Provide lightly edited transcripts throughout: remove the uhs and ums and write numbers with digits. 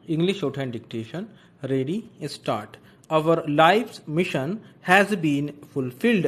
English shorthand dictation. Ready, start. Our life's mission has been fulfilled.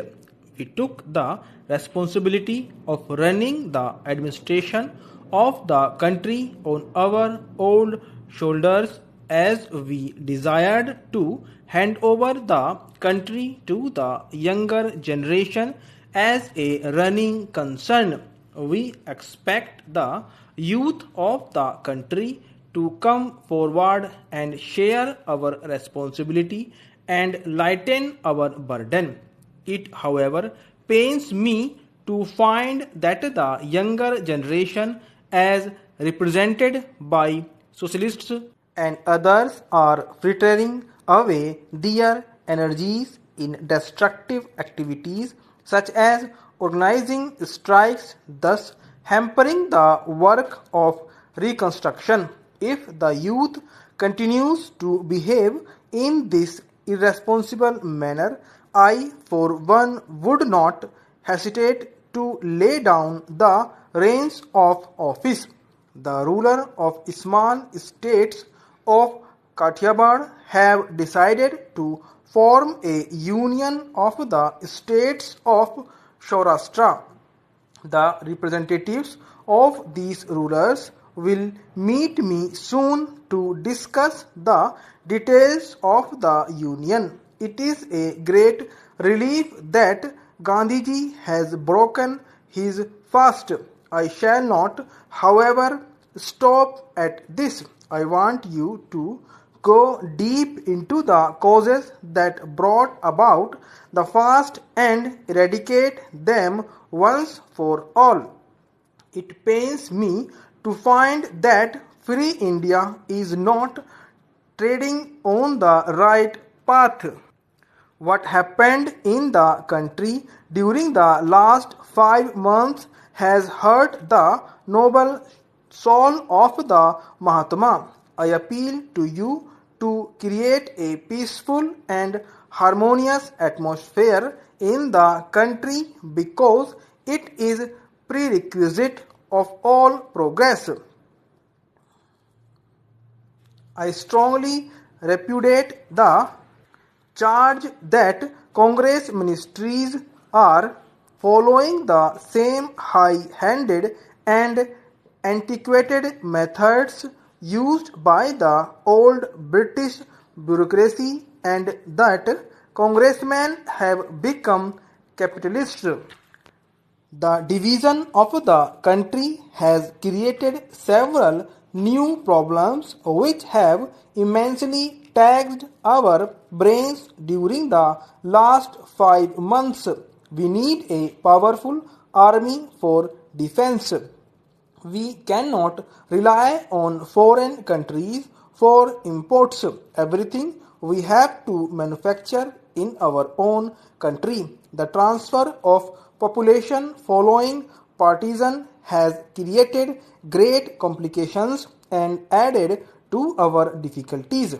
We took the responsibility of running the administration of the country on our old shoulders as we desired to hand over the country to the younger generation as a running concern. We expect the youth of the country to come forward and share our responsibility and lighten our burden. It, however, pains me to find that the younger generation, as represented by socialists and others, are frittering away their energies in destructive activities such as organizing strikes, thus hampering the work of reconstruction. If the youth continues to behave in this irresponsible manner, I, for one, would not hesitate to lay down the reins of office. The ruler of small states of Kathiawar have decided to form a union of the states of Saurashtra. The representatives of these rulers will meet me soon to discuss the details of the union. It is a great relief that Gandhiji has broken his fast. I shall not, however, stop at this. I want you to go deep into the causes that brought about the fast and eradicate them once for all. It pains me to find that free India is not treading on the right path. What happened in the country during the last 5 months has hurt the noble soul of the Mahatma. I appeal to you to create a peaceful and harmonious atmosphere in the country because it is prerequisite of all progress. I strongly repudiate the charge that Congress ministries are following the same high-handed and antiquated methods used by the old British bureaucracy and that congressmen have become capitalists. The division of the country has created several new problems which have immensely taxed our brains during the last 5 months. We need a powerful army for defense. We cannot rely on foreign countries for imports. Everything we have to manufacture in our own country. The transfer of population following partisan has created great complications and added to our difficulties.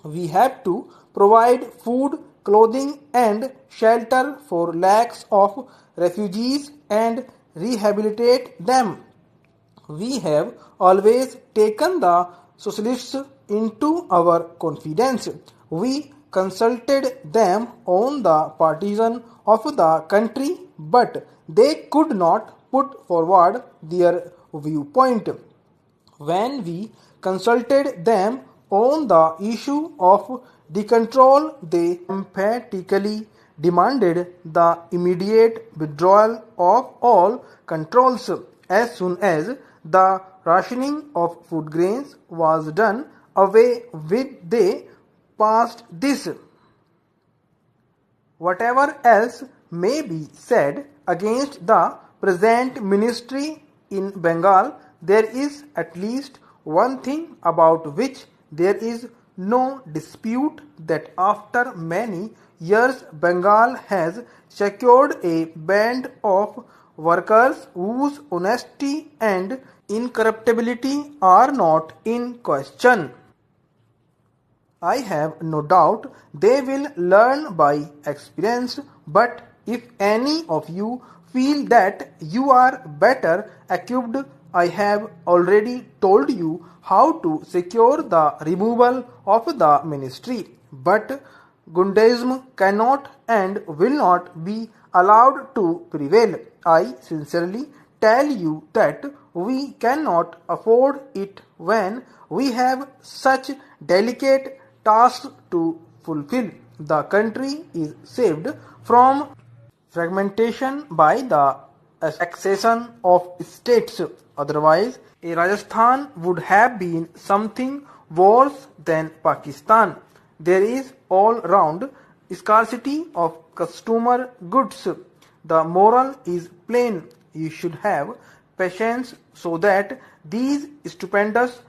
We have to provide food, clothing and shelter for lakhs of refugees and rehabilitate them. We have always taken the socialists into our confidence. We consulted them on the partition of the country, but they could not put forward their viewpoint. When we consulted them on the issue of decontrol, they emphatically demanded the immediate withdrawal of all controls. As soon as the rationing of food grains was done away with, they passed this. Whatever else may be said against the present ministry in Bengal, there is at least one thing about which there is no dispute, that after many years Bengal has secured a band of workers whose honesty and incorruptibility are not in question. I have no doubt they will learn by experience, but if any of you feel that you are better equipped I have already told you how to secure the removal of the ministry, but Gundaism cannot and will not be allowed to prevail. I sincerely tell you that we cannot afford it when we have such delicate tasks to fulfill. The country is saved from fragmentation by the accession of states. Otherwise, a Rajasthan would have been something worse than Pakistan. There is all-round scarcity of consumer goods. The moral is plain. You should have patience so that these stupendous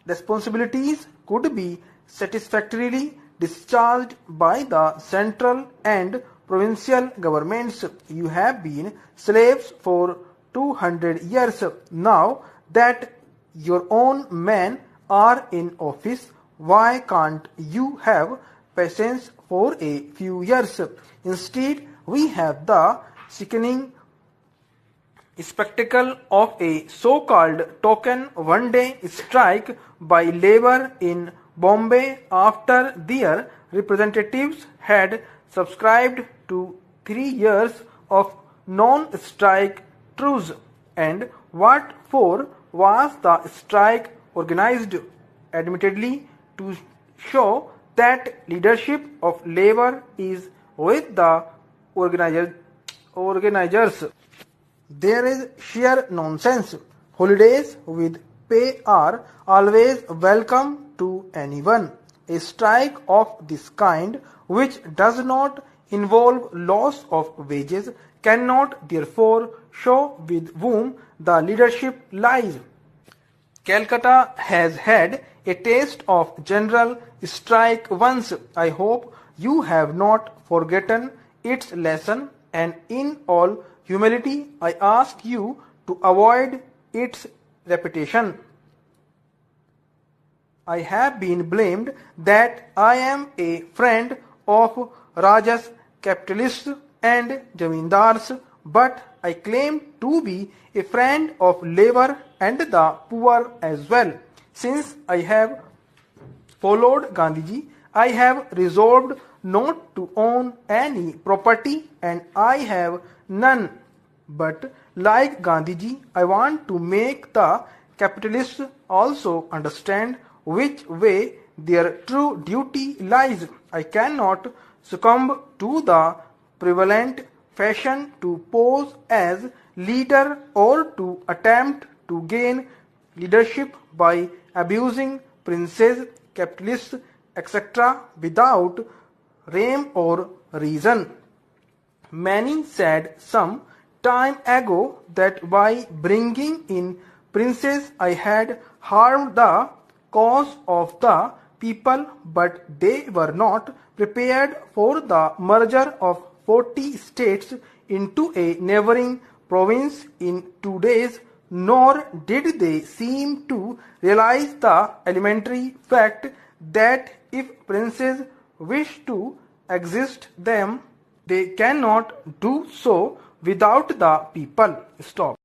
responsibilities could be satisfactorily discharged by the central and provincial governments. You have been slaves for 200 years. Now that your own men are in office, why can't you have patience for a few years? Instead, we have the sickening spectacle of a so-called token one-day strike by labor in Bombay after their representatives had subscribed to 3 years of non-strike truce. And what for was the strike organized? Admittedly, to show that leadership of labor is with the organizers. There is sheer nonsense. Holidays with pay are always welcome to anyone. A strike of this kind, which does not involve loss of wages, cannot therefore show with whom the leadership lies. Calcutta has had a taste of general strike once. I hope you have not forgotten its lesson, and in all humility I ask you to avoid its repetition. I have been blamed that I am a friend of Rajas, capitalists and Jamindars, but I claim to be a friend of labor and the poor as well. Since I have followed Gandhiji, I have resolved not to own any property, and I have none. But like Gandhiji, I want to make the capitalists also understand which way their true duty lies. I cannot succumb to the prevalent fashion to pose as leader or to attempt to gain leadership by abusing princes, capitalists, etc. without rhyme or reason. Many said some time ago that by bringing in princes I had harmed the cause of the people, but they were not prepared for the merger of 40 states into a neighboring province in 2 days, nor did they seem to realize the elementary fact that if princes wish to exist, them they cannot do so without the people. Stop.